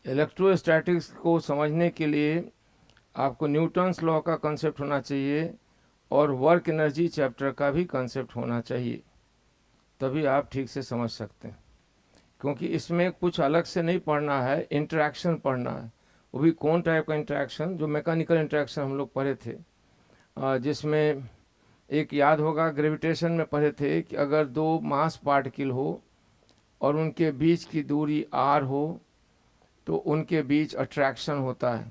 Electrostatics को समझने के लिए आपको न्यूटन्स लॉ का कंसेप्ट होना चाहिए और वर्क एनर्जी चैप्टर का भी कंसेप्ट होना चाहिए, तभी आप ठीक से समझ सकते हैं। क्योंकि इसमें कुछ अलग से नहीं पढ़ना है, इंटरेक्शन पढ़ना है। वो भी कौन टाइप का इंटरेक्शन, जो मैकेनिकल इंटरेक्शन हम लोग पढ़े थे, जिसमें एक याद होगा ग्रेविटेशन में पढ़े थे कि अगर दो मास पार्टिकल हो और उनके बीच की दूरी r हो तो उनके बीच अट्रैक्शन होता है।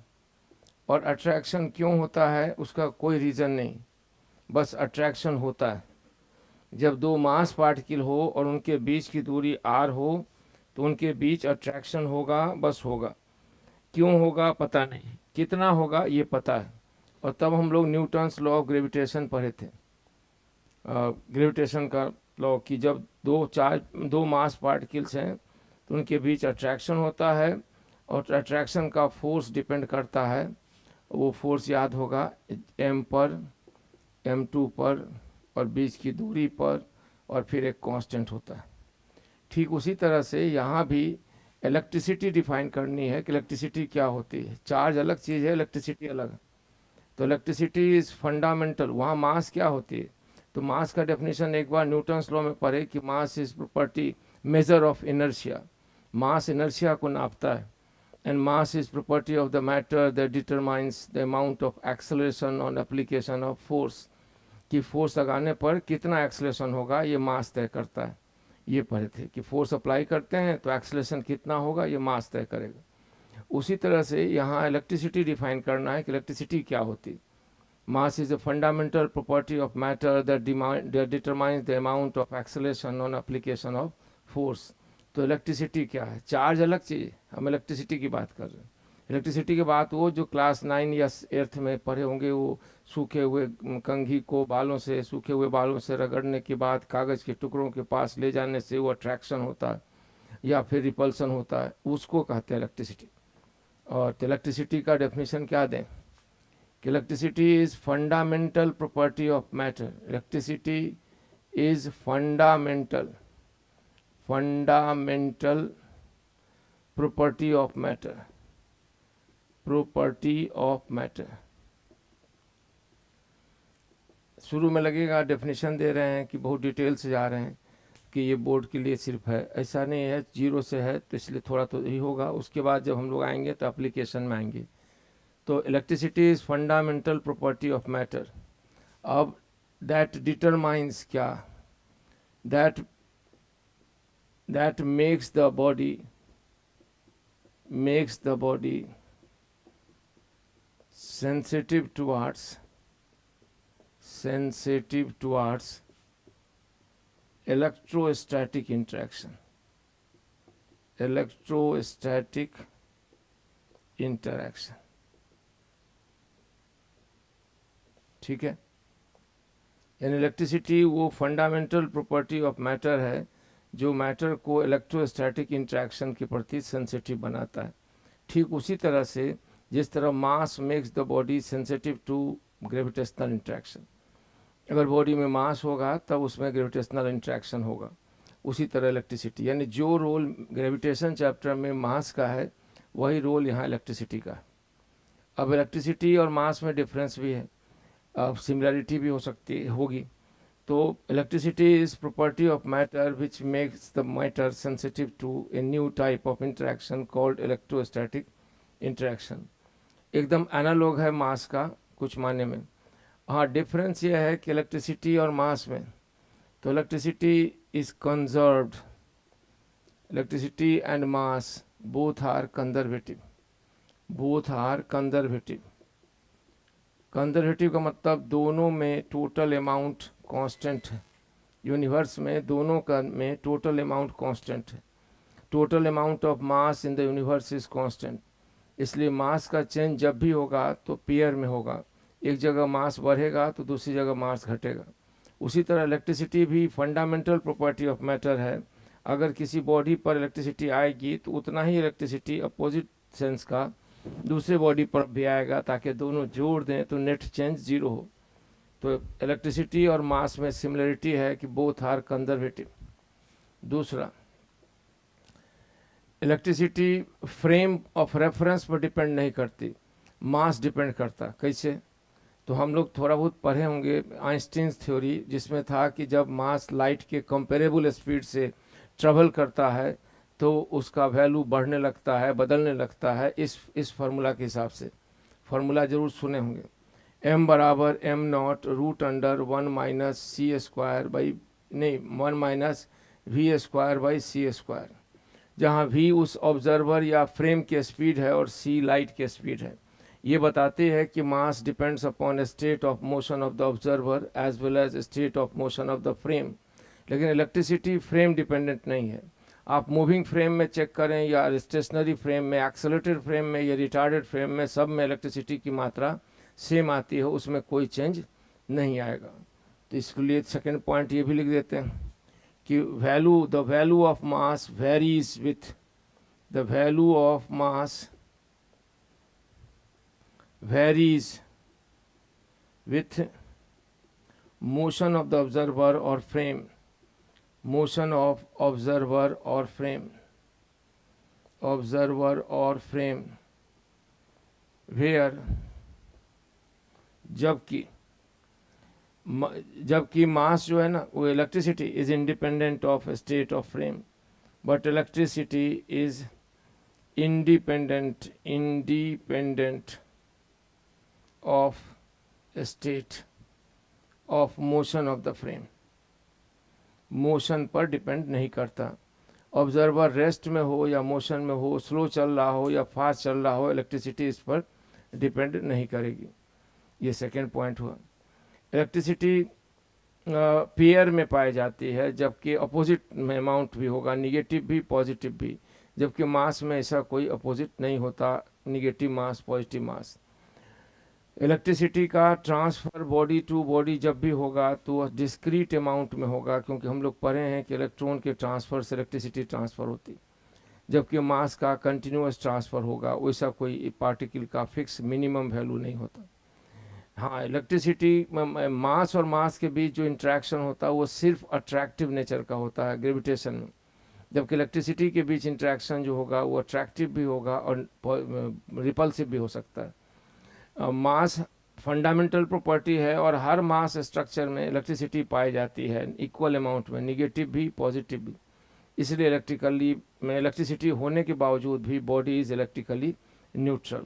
और अट्रैक्शन क्यों होता है उसका कोई रीज़न नहीं, बस अट्रैक्शन होता है। जब दो मास पार्टिकल हो और उनके बीच की दूरी r हो तो उनके बीच अट्रैक्शन होगा, बस होगा। क्यों होगा पता नहीं, कितना होगा ये पता है। और तब हम लोग न्यूटन्स लॉ ऑफ ग्रेविटेशन पढ़े थे, ग्रेविटेशन का लॉ, कि जब दो मास पार्टिकल्स हैं तो उनके बीच अट्रैक्शन होता है और अट्रैक्शन का फोर्स डिपेंड करता है, वो फोर्स याद होगा m पर, m2 पर और बीच की दूरी पर, और फिर एक कांस्टेंट होता है। ठीक उसी तरह से यहाँ भी इलेक्ट्रिसिटी डिफाइन करनी है कि इलेक्ट्रिसिटी क्या होती है। चार्ज अलग चीज़ है, इलेक्ट्रिसिटी अलग है। तो इलेक्ट्रिसिटी इज़ फंडामेंटल। वहाँ मास क्या होती है, तो मास का डेफिनेशन एक बार न्यूटन्स लॉ में पढ़े कि mass is property measure of inertia. Mass inertia को नापता है। And mass is property of the matter that determines the amount of acceleration on application of force, कि फोर्स लगाने पर कितना एक्सेलरेशन होगा ये मास तय करता है। ये पढ़े थे कि फोर्स अप्लाई करते हैं तो एक्सेलरेशन कितना होगा ये मास तय करेगा। उसी तरह से यहाँ इलेक्ट्रिसिटी डिफाइन करना है कि इलेक्ट्रिसिटी क्या होती। Mass is a fundamental property of matter that determines the amount of acceleration on application of force. तो इलेक्ट्रिसिटी क्या है, चार्ज अलग चीज़, हम इलेक्ट्रिसिटी की बात कर रहे हैं। इलेक्ट्रिसिटी की बात वो जो क्लास 9 या 8 में पढ़े होंगे, वो सूखे हुए कंघी को बालों से, सूखे हुए बालों से रगड़ने के बाद कागज़ के टुकड़ों के पास ले जाने से वो अट्रैक्शन होता है या फिर रिपल्सन होता है, उसको कहते हैं इलेक्ट्रिसिटी। और इलेक्ट्रिसिटी का डेफिनेशन क्या दें कि electricity is fundamental property of matter. Electricity is fundamental property of matter, property of matter. शुरू में लगेगा डेफिनेशन दे रहे हैं कि बहुत डिटेल से जा रहे हैं कि ये बोर्ड के लिए सिर्फ है, ऐसा नहीं है, जीरो से है तो इसलिए थोड़ा तो ही होगा। उसके बाद जब हम लोग आएंगे तो एप्लीकेशन में आएंगे। तो electricity is fundamental property of matter. अब दैट डिटरमाइंस क्या, that that makes the body sensitive towards electrostatic interaction, ठीक है। यानी इलेक्ट्रिसिटी वो फंडामेंटल प्रॉपर्टी ऑफ मैटर है जो मैटर को इलेक्ट्रोस्टैटिक इंटरेक्शन के प्रति सेंसिटिव बनाता है। ठीक उसी तरह से जिस तरह mass makes the body sensitive to gravitational interaction, अगर बॉडी में मास होगा तब उसमें ग्रेविटेशनल इंटरेक्शन होगा। उसी तरह इलेक्ट्रिसिटी, यानी जो रोल ग्रेविटेशन चैप्टर में मास का है वही रोल यहाँ इलेक्ट्रिसिटी का है। अब इलेक्ट्रिसिटी और मास में डिफरेंस भी है, अब सिमिलरिटी भी हो सकती होगी। तो electricity is property of matter which makes the matter sensitive to a new type of interaction called electrostatic interaction. एकदम एनालॉग है मास का कुछ मायने में। हाँ, डिफरेंस ये है कि इलेक्ट्रिसिटी और मास में, तो electricity is conserved, electricity and mass both are conservative, conservative का मतलब दोनों में टोटल अमाउंट कांस्टेंट है। यूनिवर्स में दोनों का में टोटल अमाउंट कांस्टेंट है। Total amount of mass in the universe is constant, इसलिए मास का चेंज जब भी होगा तो पेयर में होगा, एक जगह मास बढ़ेगा तो दूसरी जगह मास घटेगा। उसी तरह इलेक्ट्रिसिटी भी फंडामेंटल प्रॉपर्टी ऑफ मैटर है। अगर किसी बॉडी पर इलेक्ट्रिसिटी आएगी तो उतना ही इलेक्ट्रिसिटी अपोजिट सेंस का दूसरे बॉडी पर भी आएगा, ताकि दोनों जोड़ दें तो नेट चेंज जीरो हो। तो इलेक्ट्रिसिटी और मास में सिमिलरिटी है कि बोथ आर कंजर्वेटिव। दूसरा, इलेक्ट्रिसिटी फ्रेम ऑफ रेफरेंस पर डिपेंड नहीं करती, मास डिपेंड करता। कैसे? तो हम लोग थोड़ा बहुत पढ़े होंगे आइंस्टीन्स थ्योरी, जिसमें था कि जब मास लाइट के कंपेरेबल स्पीड से ट्रेवल करता है तो उसका वैल्यू बढ़ने लगता है, बदलने लगता है, इस फार्मूला के हिसाब से। फार्मूला जरूर सुने होंगे, m बराबर m not root under 1 - c² नहीं 1 - v²/c², जहाँ v उस ऑब्जर्वर या फ्रेम की स्पीड है और c लाइट की स्पीड है। ये बताते हैं कि mass depends upon state of motion of the observer as well as state of motion of the frame. लेकिन इलेक्ट्रिसिटी फ्रेम डिपेंडेंट नहीं है। आप मूविंग फ्रेम में चेक करें या स्टेशनरी फ्रेम में, एक्सेलरेटेड फ्रेम में या रिटार्डेड फ्रेम में, सब में इलेक्ट्रिसिटी की मात्रा सेम आती है, उसमें कोई चेंज नहीं आएगा। तो इसके लिए सेकेंड पॉइंट ये भी लिख देते हैं कि the value of mass varies with the value of mass varies with motion of the observer or frame, motion of observer or frame, where जबकि मास जो है ना वो electricity is independent of state of frame, but electricity is independent of state of motion of the frame, motion पर depend नहीं करता। Observer rest में हो या मोशन में हो, स्लो चल रहा हो या फास्ट चल रहा हो, इलेक्ट्रिसिटी इस पर डिपेंड नहीं करेगी। ये सेकेंड पॉइंट हुआ। इलेक्ट्रिसिटी पेयर में पाई जाती है, जबकि अपोजिट में अमाउंट भी होगा, निगेटिव भी पॉजिटिव भी, जबकि मास में ऐसा कोई अपोजिट नहीं होता, निगेटिव मास पॉजिटिव मास। इलेक्ट्रिसिटी का ट्रांसफ़र बॉडी टू बॉडी जब भी होगा तो डिस्क्रीट अमाउंट में होगा, क्योंकि हम लोग पढ़े हैं कि इलेक्ट्रॉन के ट्रांसफ़र से इलेक्ट्रिसिटी ट्रांसफ़र होती, जबकि मास का कंटिन्यूस ट्रांसफ़र होगा। वैसा कोई पार्टिकल का फिक्स मिनिमम वैल्यू नहीं होता। हाँ, इलेक्ट्रिसिटी मास और मास के बीच जो इंट्रैक्शन होता है वो सिर्फ अट्रैक्टिव नेचर का होता है ग्रेविटेशन में, जबकि इलेक्ट्रिसिटी के बीच इंट्रैक्शन जो होगा वो अट्रैक्टिव भी होगा और रिपल्सिव भी हो सकता है। मास फंडामेंटल प्रॉपर्टी है और हर मास स्ट्रक्चर में इलेक्ट्रिसिटी पाई जाती है इक्वल अमाउंट में, निगेटिव भी पॉजिटिव भी। इसलिए इलेक्ट्रिसिटी होने के बावजूद भी बॉडी इज इलेक्ट्रिकली न्यूट्रल,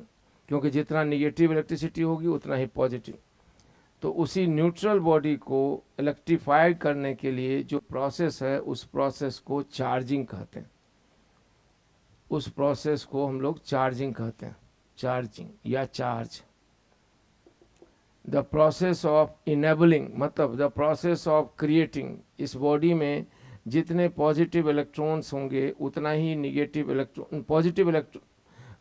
क्योंकि जितना निगेटिव इलेक्ट्रिसिटी होगी उतना ही पॉजिटिव। तो उसी न्यूट्रल बॉडी को इलेक्ट्रीफाई करने के लिए जो प्रोसेस है उस प्रोसेस को चार्जिंग कहते हैं। उस प्रोसेस को हम लोग चार्जिंग कहते हैं, चार्जिंग या charge. The process of enabling मतलब द प्रोसेस ऑफ क्रिएटिंग, इस बॉडी में जितने पॉजिटिव इलेक्ट्रॉन्स होंगे उतना ही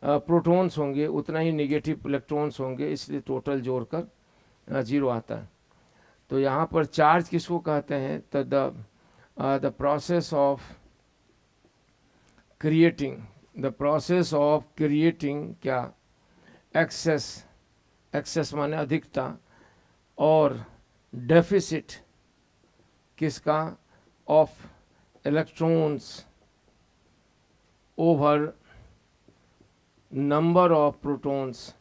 प्रोटॉन्स होंगे उतना ही निगेटिव इलेक्ट्रॉन्स होंगे, इसलिए टोटल जोड़कर 0 आता है। तो यहाँ पर चार्ज किसको कहते हैं? तो द प्रोसेस ऑफ क्रिएटिंग क्या? एक्सेस माने अधिकता, और डेफिसिट किसका? Of electrons over number of protons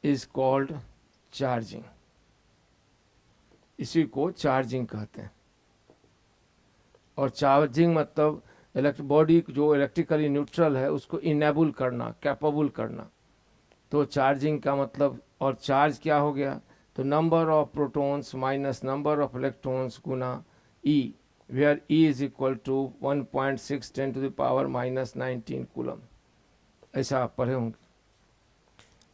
is called charging. इसी को चार्जिंग कहते हैं। और चार्जिंग मतलब बॉडी जो इलेक्ट्रिकली न्यूट्रल है उसको इनेबल करना, कैपेबल करना। तो चार्जिंग का मतलब, और चार्ज क्या हो गया? तो number of protons minus number of electrons गुना e, where e is equal to 1.6 × 10⁻⁻19 coulomb. ऐसा आप पढ़े होंगे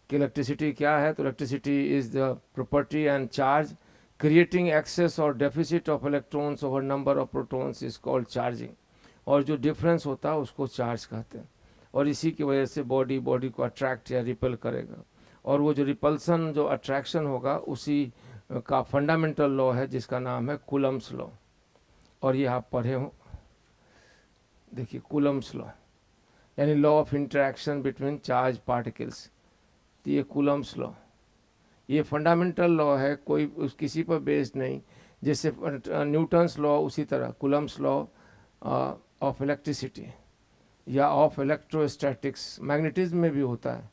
कि इलेक्ट्रिसिटी क्या है। तो electricity is the property and charge creating excess or deficit of electrons over number of protons is called charging. और जो डिफरेंस होता है उसको चार्ज कहते हैं। और इसी की वजह से बॉडी को अट्रैक्ट या रिपेल करेगा। और वो जो रिपल्सन, जो अट्रैक्शन होगा, उसी का फंडामेंटल लॉ है जिसका नाम है कूलम्स लॉ। और ये आप पढ़े हो, देखिए कूलम्स लॉ यानी law of interaction between charge particles. तो ये कूलम्स लॉ, ये फंडामेंटल लॉ है, किसी पर बेस्ड नहीं। जैसे न्यूटन्स लॉ, उसी तरह कूलम्स लॉ ऑफ इलेक्ट्रिसिटी या ऑफ इलेक्ट्रोस्टैटिक्स, मैग्नेटिज्म में भी होता है।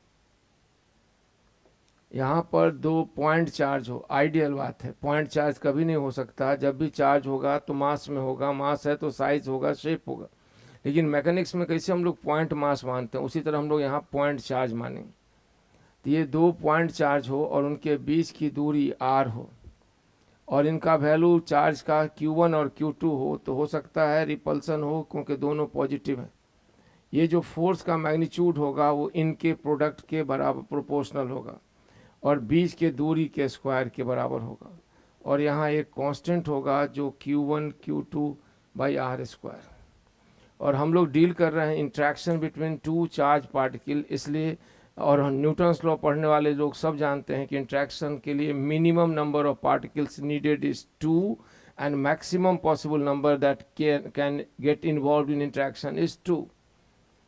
यहाँ पर दो पॉइंट चार्ज हो, आइडियल बात है। पॉइंट चार्ज कभी नहीं हो सकता, जब भी चार्ज होगा तो मास में होगा, मास है तो साइज होगा, शेप होगा। लेकिन मैकेनिक्स में कैसे हम लोग पॉइंट मास मानते हैं, उसी तरह हम लोग यहाँ पॉइंट चार्ज मानेंगे। तो ये दो पॉइंट चार्ज हो और उनके बीच की दूरी r हो और इनका वैल्यू चार्ज का Q1 और Q2 हो, तो हो सकता है रिपल्सन हो क्योंकि दोनों पॉजिटिव हैं। ये जो फोर्स का मैग्नीट्यूड होगा वो इनके प्रोडक्ट के बराबर प्रोपोर्शनल होगा और बीच के दूरी के स्क्वायर के बराबर होगा। और यहाँ एक कांस्टेंट होगा जो Q1 Q2 by r square. और हम लोग डील कर रहे हैं interaction between two charge particle, इसलिए और न्यूटन्स लॉ पढ़ने वाले लोग सब जानते हैं कि इंट्रैक्शन के लिए minimum number of particles needed is 2 and maximum possible number that can get involve in interaction is 2।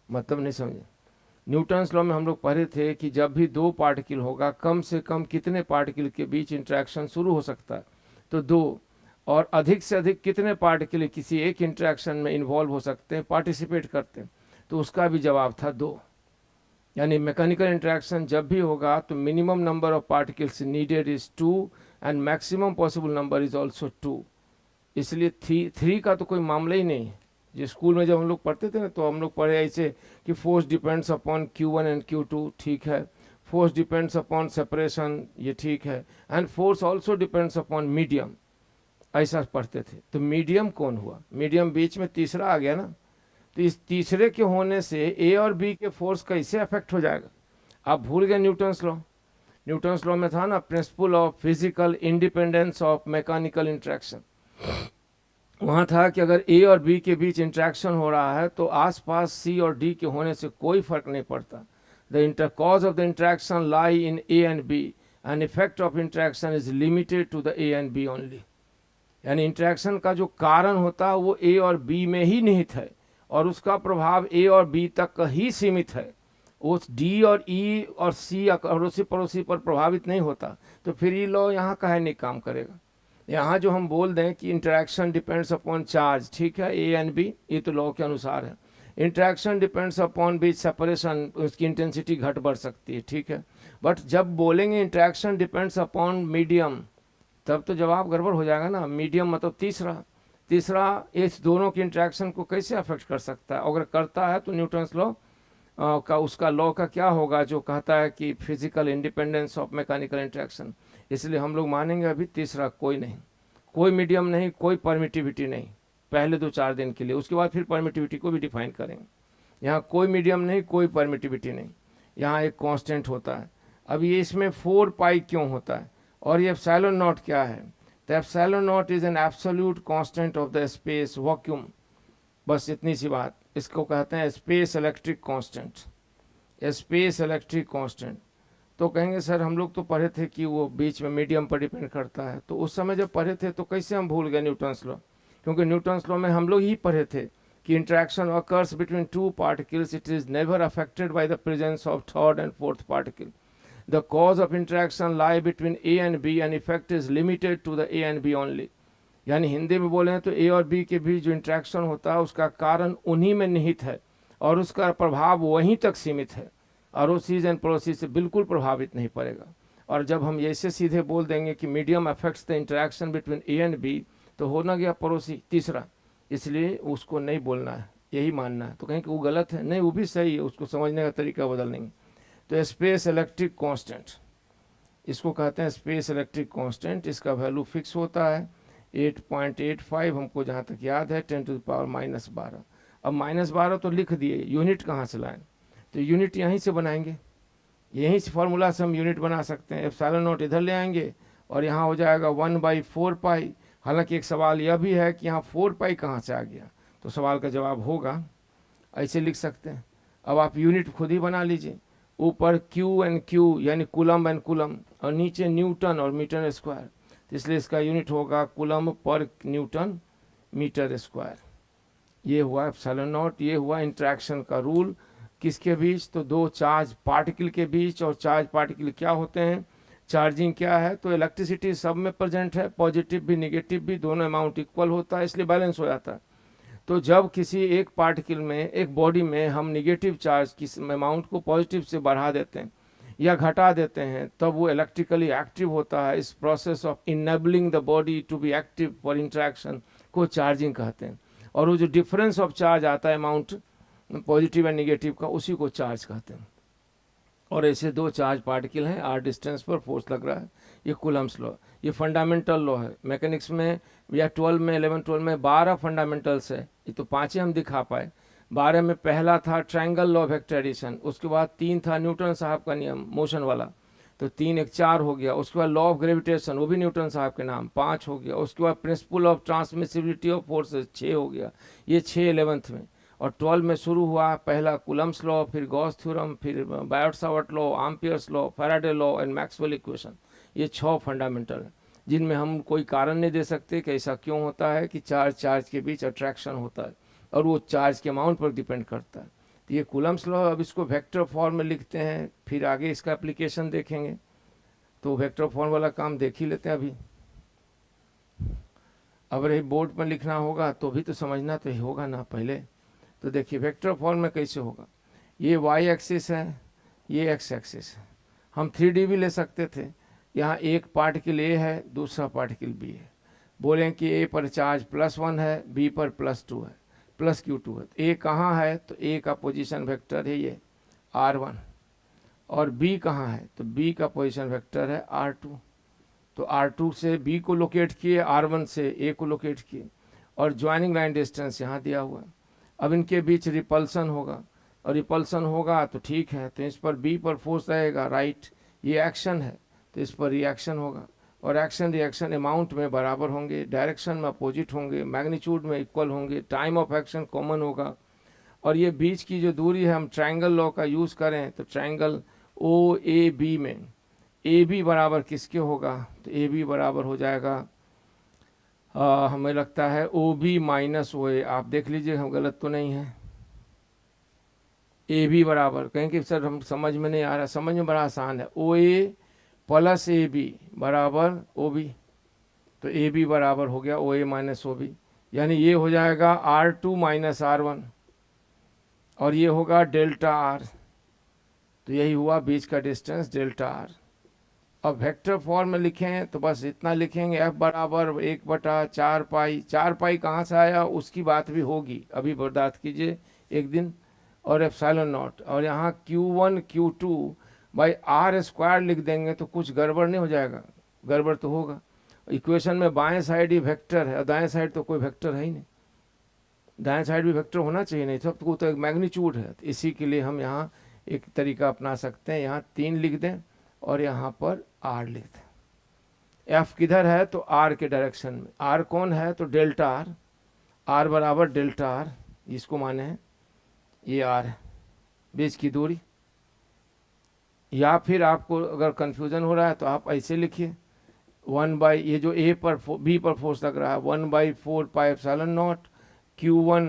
मतलब नहीं समझे? न्यूटन्स लॉ में हम लोग पढ़े थे कि जब भी दो पार्टिकल होगा, कम से कम कितने पार्टिकल के बीच इंट्रैक्शन शुरू हो सकता है, तो 2। और अधिक से अधिक कितने पार्टिकल किसी एक इंट्रैक्शन में इन्वॉल्व हो सकते हैं, पार्टिसिपेट करते हैं, तो उसका भी जवाब था 2। यानी मैकेनिकल इंट्रैक्शन जब भी होगा तो minimum number of particles needed is 2 and maximum possible number is also 2। इसलिए 3 का तो कोई मामला ही नहीं। जो स्कूल में जब हम लोग पढ़ते थे ना, तो हम लोग पढ़े ऐसे कि force depends upon Q1 and Q2, ठीक है। फोर्स डिपेंड्स अपॉन सेपरेशन, ये ठीक है। And force also depends upon medium, ऐसा पढ़ते थे। तो मीडियम कौन हुआ? मीडियम बीच में तीसरा आ गया ना। तो इस तीसरे के होने से ए और बी के फोर्स कैसे अफेक्ट हो जाएगा? आप भूल गए न्यूटन्स लॉ। न्यूटन्स लॉ में था ना principle of physical independence of mechanical interaction. वहाँ था कि अगर ए और बी के बीच इंट्रैक्शन हो रहा है तो आसपास सी और डी के होने से कोई फर्क नहीं पड़ता। The intercause of the interaction lie in A and B and effect of interaction is limited to the A and B only. यानी इंट्रैक्शन का जो कारण होता है वो ए और बी में ही निहित है और उसका प्रभाव ए और बी तक ही सीमित है। उस डी और ई और सी अड़ोसी पड़ोसी पर प्रभावित नहीं होता। तो फिर ये लॉ यहाँ काहे नहीं काम करेगा? यहाँ जो हम बोल दें कि इंटरेक्शन डिपेंड्स अपॉन चार्ज, ठीक है, ए एंड बी, ये तो लॉ के अनुसार है। इंटरेक्शन डिपेंड्स अपॉन बीच सेपरेशन, उसकी इंटेंसिटी घट बढ़ सकती है, ठीक है। बट जब बोलेंगे इंटरेक्शन डिपेंड्स अपॉन मीडियम, तब तो जवाब गड़बड़ हो जाएगा ना। मीडियम मतलब तीसरा इस दोनों की इंटरेक्शन को कैसे अफेक्ट कर सकता है? अगर करता है तो न्यूटन्स लॉ का उसका लॉ का क्या होगा जो कहता है कि physical independence of mechanical interaction. इसलिए हम लोग मानेंगे अभी तीसरा कोई नहीं, कोई मीडियम नहीं, कोई परमिटिविटी नहीं, पहले 2-4 दिन के लिए। उसके बाद फिर परमिटिविटी को भी डिफाइन करेंगे। यहाँ कोई मीडियम नहीं, कोई परमिटिविटी नहीं, यहाँ एक कांस्टेंट होता है। अब ये इसमें 4 पाई क्यों होता है और ये एप्सिलॉन नॉट क्या है? तो epsilon not is an absolute constant of the space vacuum. बस इतनी सी बात। इसको कहते हैं space electric constant, space electric constant. तो कहेंगे सर हम लोग तो पढ़े थे कि वो बीच में मीडियम पर डिपेंड करता है। तो उस समय जब पढ़े थे तो कैसे हम भूल गए न्यूटन्स लॉ? क्योंकि न्यूटन्स लॉ में हम लोग ही पढ़े थे कि interaction occurs between 2 particles, it is never affected by the presence of third and fourth particle. The cause of interaction lie between A and B and effect is limited to the A and B only। यानी हिंदी में बोले तो A और B के बीच जो interaction होता है उसका कारण उन्हीं में निहित है और उसका प्रभाव वहीं तक सीमित है, अड़ोसीज एंड पड़ोसी से बिल्कुल प्रभावित नहीं पड़ेगा। और जब हम ऐसे सीधे बोल देंगे कि medium affects the interaction between A and B, तो होना गया पड़ोसी तीसरा, इसलिए उसको नहीं बोलना है, यही मानना है। तो कहें कि वो गलत है, नहीं वो भी सही है, उसको समझने का तरीका बदल नहीं। तो स्पेस इलेक्ट्रिक कांस्टेंट, इसको कहते हैं स्पेस इलेक्ट्रिक कांस्टेंट। इसका वैल्यू फिक्स होता है 8.85, हमको जहाँ तक याद है 10⁻⁻12। अब -12 तो लिख दिए, यूनिट कहाँ से लाएं? तो यूनिट यहीं से बनाएंगे, यहीं से फार्मूला से हम यूनिट बना सकते हैं। एप्सिलॉन नॉट इधर ले आएंगे और यहाँ हो जाएगा 1/4 पाई। हालांकि एक सवाल यह भी है कि यहाँ 4 पाई कहाँ से आ गया, तो सवाल का जवाब होगा ऐसे लिख सकते हैं। अब आप यूनिट खुद ही बना लीजिए, ऊपर Q एंड Q यानी कूलम एंड कूलम और नीचे न्यूटन और मीटर स्क्वायर। तो इसलिए इसका यूनिट होगा coulomb per Newton metre square. ये हुआ एप्सिलॉन नॉट, ये हुआ इंट्रैक्शन का रूल। किसके बीच? तो दो चार्ज पार्टिकल के बीच। और चार्ज पार्टिकल क्या होते हैं? चार्जिंग क्या है? तो इलेक्ट्रिसिटी सब में प्रेजेंट है, पॉजिटिव भी नेगेटिव भी, दोनों अमाउंट इक्वल होता है, इसलिए बैलेंस हो जाता है। तो जब किसी एक पार्टिकल में, एक बॉडी में हम निगेटिव चार्ज की अमाउंट को पॉजिटिव से बढ़ा देते हैं या घटा देते हैं, तब वो इलेक्ट्रिकली एक्टिव होता है। इस process of enabling the body to be active for interaction को चार्जिंग कहते हैं। और वो जो डिफरेंस ऑफ चार्ज आता है अमाउंट पॉजिटिव एंड निगेटिव का, उसी को चार्ज कहते हैं। और ऐसे दो चार्ज पार्टिकल हैं, आर डिस्टेंस पर फोर्स लग रहा है। ये कूलम्स लॉ, ये फंडामेंटल लॉ है मैकेनिक्स में। या 12 में, 11 12 में 12 फंडामेंटल्स है, ये तो 5 ही हम दिखा पाए। 12 में पहला था ट्रायंगल लॉ ऑफ एक्टेरिएशन, उसके बाद 3 था न्यूटन साहब का नियम मोशन वाला, तो 3 1 4 हो गया। उसके बाद लॉ ऑफ ग्रेविटेशन, वो भी न्यूटन साहब के नाम, 5 हो गया। उसके बाद principle of transmissibility of forces, 6 हो गया। ये 6 11th में। और 12 में शुरू हुआ पहला कूलम्स लॉ, फिर गॉस थ्योरम, फिर Biot-Savart law, Ampere's law, Faraday law and Maxwell equation. ये 6 फंडामेंटल हैं जिनमें हम कोई कारण नहीं दे सकते कि ऐसा क्यों होता है कि चार्ज के बीच अट्रैक्शन होता है, और वो चार्ज के अमाउंट पर डिपेंड करता है। तो ये कूलम्स लॉ, अब इसको वेक्टर फॉर्म में लिखते हैं, फिर आगे इसका एप्लीकेशन देखेंगे। तो वेक्टर फॉर्म वाला काम देख ही लेते हैं अभी। अब रही बोर्ड पर लिखना होगा तो भी तो समझना तो ही होगा ना पहले। तो देखिए वेक्टर फॉर्म में कैसे होगा। ये वाई एक्सिस है, ये एक्स एक्सिस है। हम 3D भी ले सकते थे। यहाँ एक पार्टिकल ए है, दूसरा पार्टिकल बी है। बोलें कि ए पर चार्ज +1 है, बी पर +2 है, +Q2 है। ए कहाँ है, तो ए का पोजीशन वेक्टर है ये R1। और बी कहाँ है, तो बी का पोजीशन वेक्टर है R2। तो R2 से बी को लोकेट किए, R1 से ए को लोकेट किए, और ज्वाइनिंग लाइन डिस्टेंस यहाँ दिया हुआ है। अब इनके बीच रिपल्सन होगा, और रिपल्सन होगा तो ठीक है, तो इस पर बी पर फोर्स रहेगा, राइट। ये एक्शन है तो इस पर रिएक्शन होगा, और एक्शन रिएक्शन अमाउंट में बराबर होंगे, डायरेक्शन में अपोजिट होंगे, मैग्नीट्यूड में इक्वल होंगे, टाइम ऑफ एक्शन कॉमन होगा। और ये बीच की जो दूरी है, हम ट्रायंगल लॉ का यूज़ करें तो ट्रायंगल ओ ए बी में ए बी बराबर किसके होगा, तो ए बी बराबर हो जाएगा हमें लगता है ओ बी माइनस ओ ए। आप देख लीजिए हम गलत तो नहीं है। ए बी बराबर, कहें कि सर हम समझ में नहीं आ रहा, समझ में बड़ा आसान है। ओ ए प्लस ए बी बराबर ओ बी। तो ए बी बराबर हो गया ओ ए माइनस ओ बी, यानी ये हो जाएगा R2 माइनस R1, और ये होगा डेल्टा आर। तो यही हुआ बीच का डिस्टेंस डेल्टा आर। अब वेक्टर फॉर्म में लिखें तो बस इतना लिखेंगे, F बराबर 1/4 पाई। 4 पाई कहाँ से आया उसकी बात भी होगी, अभी बर्दाश्त कीजिए एक दिन। और एप्सिलॉन नॉट, और यहाँ Q1 Q2 बाई R² लिख देंगे तो कुछ गड़बड़ नहीं हो जाएगा, गड़बड़ तो होगा। इक्वेशन में बाएं साइड ही वेक्टर है और दाएं साइड तो कोई वेक्टर है ही नहीं। दाएं साइड भी वेक्टर होना चाहिए, नहीं सबको तो एक मैग्नीट्यूड है। तो इसी के लिए हम यहाँ एक तरीका अपना सकते हैं, यहाँ 3 लिख दें और यहाँ पर R लिख दें। F किधर है, तो R के डायरेक्शन में। R कौन है, तो डेल्टा आर। R बराबर डेल्टा आर, इसको माने हैं ये R है, बीच की दूरी। या फिर आपको अगर कन्फ्यूज़न हो रहा है तो आप ऐसे लिखिए 1 बाई, ये जो A पर B पर फोर्स लग रहा है 1/4 pi epsilon not Q1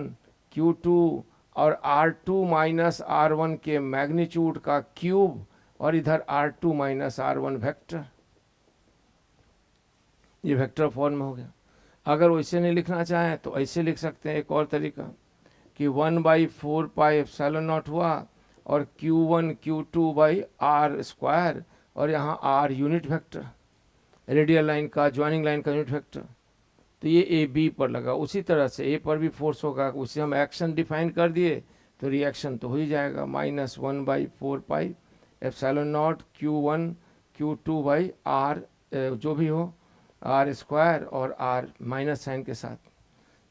Q2 और R2 माइनस R1 के मैग्नीट्यूड का क्यूब, और इधर R2 माइनस R1 वेक्टर। ये वेक्टर फॉर्म में हो गया। अगर वैसे नहीं लिखना चाहें तो ऐसे लिख सकते हैं, एक और तरीका कि 1/4 पाई एप्सिलॉन नॉट हुआ और Q1 Q2 बाई R², और यहाँ R unit vector, radial line का, ज्वाइनिंग लाइन का यूनिट वेक्टर। तो ये ए बी पर लगा। उसी तरह से ए पर भी फोर्स होगा, उसे हम एक्शन डिफाइन कर दिए तो रिएक्शन तो हो ही जाएगा, -1/4 pi epsilon not Q1 Q2 by R जो भी हो R² और R माइनस साइन के साथ।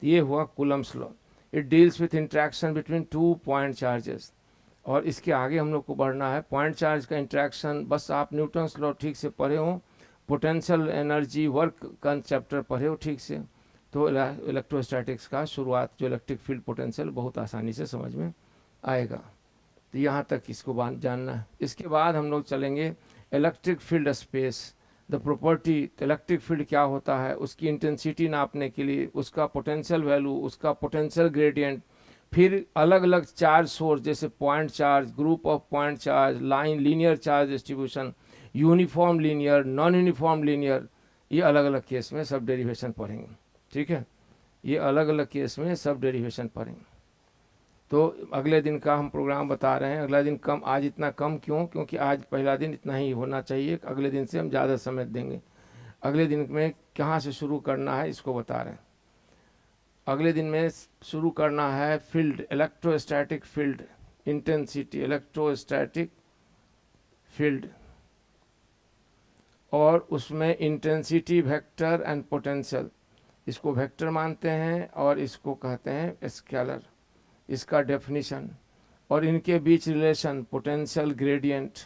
तो ये हुआ Coulomb's law. It deals with interaction between 2 point charges. और इसके आगे हम लोग को बढ़ना है। पॉइंट चार्ज का इंट्रैक्शन, बस आप न्यूटन्स लॉ ठीक से पढ़े हो, पोटेंशियल एनर्जी वर्क का चैप्टर पढ़े हो ठीक से, तो इलेक्ट्रोस्टैटिक्स का शुरुआत जो इलेक्ट्रिक फील्ड पोटेंशियल बहुत आसानी से समझ में आएगा। तो यहाँ तक इसको जानना है। इसके बाद हम लोग चलेंगे electric field space, the property. Electric field क्या होता है, उसकी इंटेंसिटी नापने के लिए, उसका पोटेंशियल वैल्यू, उसका पोटेंशियल ग्रेडियंट, फिर अलग अलग चार्ज सोर्स जैसे point charge, group of point charge, line linear charge distribution, uniform linear, non uniform linear, ये अलग अलग केस में सब डेरिवेशन पढ़ेंगे, ठीक है। ये अलग अलग केस में सब डेरिवेशन पढ़ेंगे। तो अगले दिन का हम प्रोग्राम बता रहे हैं। अगला दिन कम, आज इतना कम क्यों? क्योंकि आज पहला दिन इतना ही होना चाहिए, अगले दिन से हम ज़्यादा समय देंगे। अगले दिन में कहाँ से शुरू करना है इसको बता रहे हैं। अगले दिन में शुरू करना है field, electrostatic field intensity, electrostatic field, और उसमें इंटेंसिटी वेक्टर एंड पोटेंशियल, इसको वेक्टर मानते हैं और इसको कहते हैं स्केलर, इसका डेफिनेशन और इनके बीच रिलेशन, पोटेंशियल ग्रेडियंट,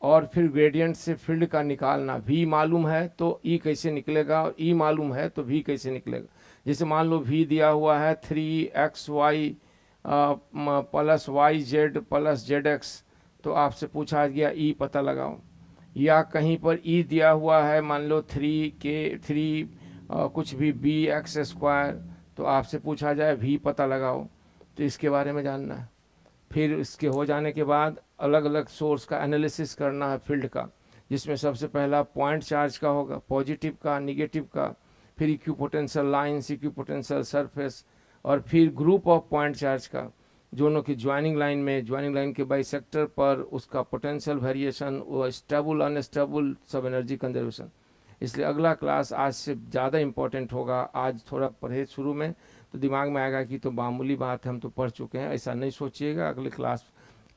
और फिर ग्रेडियंट से फील्ड का निकालना। V मालूम है तो E कैसे निकलेगा, और E मालूम है तो V कैसे निकलेगा। जैसे मान लो V दिया हुआ है 3xy plus YZ plus ZX, तो आपसे पूछा गया E पता लगाओ। या कहीं पर E दिया हुआ है मान लो 3 कुछ भी BX², तो आपसे पूछा जाए V पता लगाओ। तो इसके बारे में जानना है। फिर इसके हो जाने के बाद अलग अलग सोर्स का एनालिसिस करना है फील्ड का, जिसमें सबसे पहला पॉइंट चार्ज का होगा, पॉजिटिव का, निगेटिव का, फिर इक्विपोटेंशियल लाइन्स, इक्विपोटेंशियल सरफेस, और फिर ग्रुप ऑफ पॉइंट चार्ज का, दोनों की ज्वाइनिंग लाइन में, ज्वाइनिंग लाइन के बाइसेक्टर पर उसका पोटेंशियल वेरिएशन, वो स्टेबल अनस्टेबल, सब एनर्जी कंजर्वेशन। इसलिए अगला क्लास आज से ज़्यादा इम्पोर्टेंट होगा। आज थोड़ा परहेज शुरू में तो दिमाग में आएगा कि तो मामूली बात है, हम तो पढ़ चुके हैं, ऐसा नहीं सोचिएगा। अगली क्लास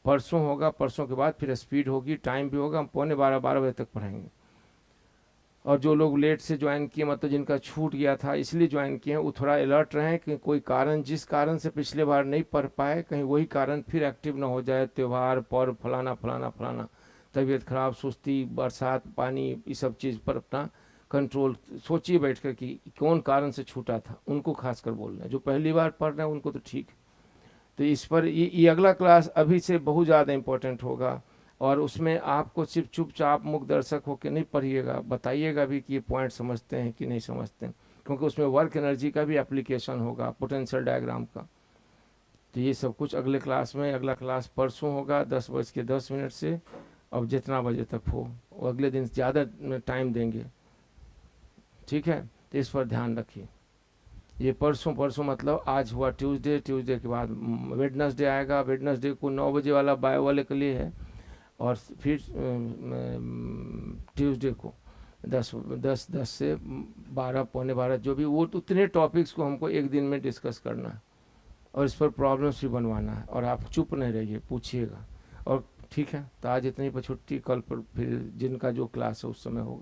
परसों होगा, परसों के बाद फिर स्पीड होगी, टाइम भी होगा, हम 11:45 बजे तक पढ़ाएंगे। और जो लोग लेट से ज्वाइन किए, मतलब जिनका छूट गया था इसलिए ज्वाइन किए हैं, वो थोड़ा अलर्ट रहें कि कोई कारण, जिस कारण से पिछले बार नहीं पढ़ पाए, कहीं वही कारण फिर एक्टिव ना हो जाए, त्यौहार पर्व फलाना फलाना फलाना, तबीयत खराब, सुस्ती, बरसात, पानी, ये सब चीज़ पर अपना कंट्रोल सोचिए बैठ कर कि कौन कारण से छूटा था, उनको खासकर बोल रहे हैं। जो पहली बार पढ़ रहे हैं उनको तो ठीक। तो इस पर ये अगला क्लास अभी से बहुत ज़्यादा इम्पोर्टेंट होगा, और उसमें आपको सिर्फ चुपचाप मुख दर्शक होकर नहीं पढ़िएगा, बताइएगा भी कि ये पॉइंट समझते हैं कि नहीं समझते हैं, क्योंकि उसमें वर्क एनर्जी का भी एप्लीकेशन होगा, पोटेंशियल डायग्राम का। तो ये सब कुछ अगले क्लास में, अगला क्लास परसों होगा 10:10 से, अब जितना बजे तक हो, वो अगले दिन ज़्यादा टाइम देंगे, ठीक है। तो इस पर ध्यान रखिए। ये परसों मतलब आज हुआ ट्यूसडे, ट्यूसडे के बाद वेडनेसडे आएगा। वेडनेसडे को 9 बजे वाला बायो वाले के लिए है, और फिर ट्यूसडे को 10 से 12, पौने 12, जो भी, वो उतने टॉपिक्स को हमको एक दिन में डिस्कस करना है, और इस पर प्रॉब्लम्स भी बनवाना है। और आप चुप नहीं रहिए, पूछिएगा। और ठीक है, तो आज इतनी पर छुट्टी, कल पर फिर जिनका जो क्लास है उस समय होगा।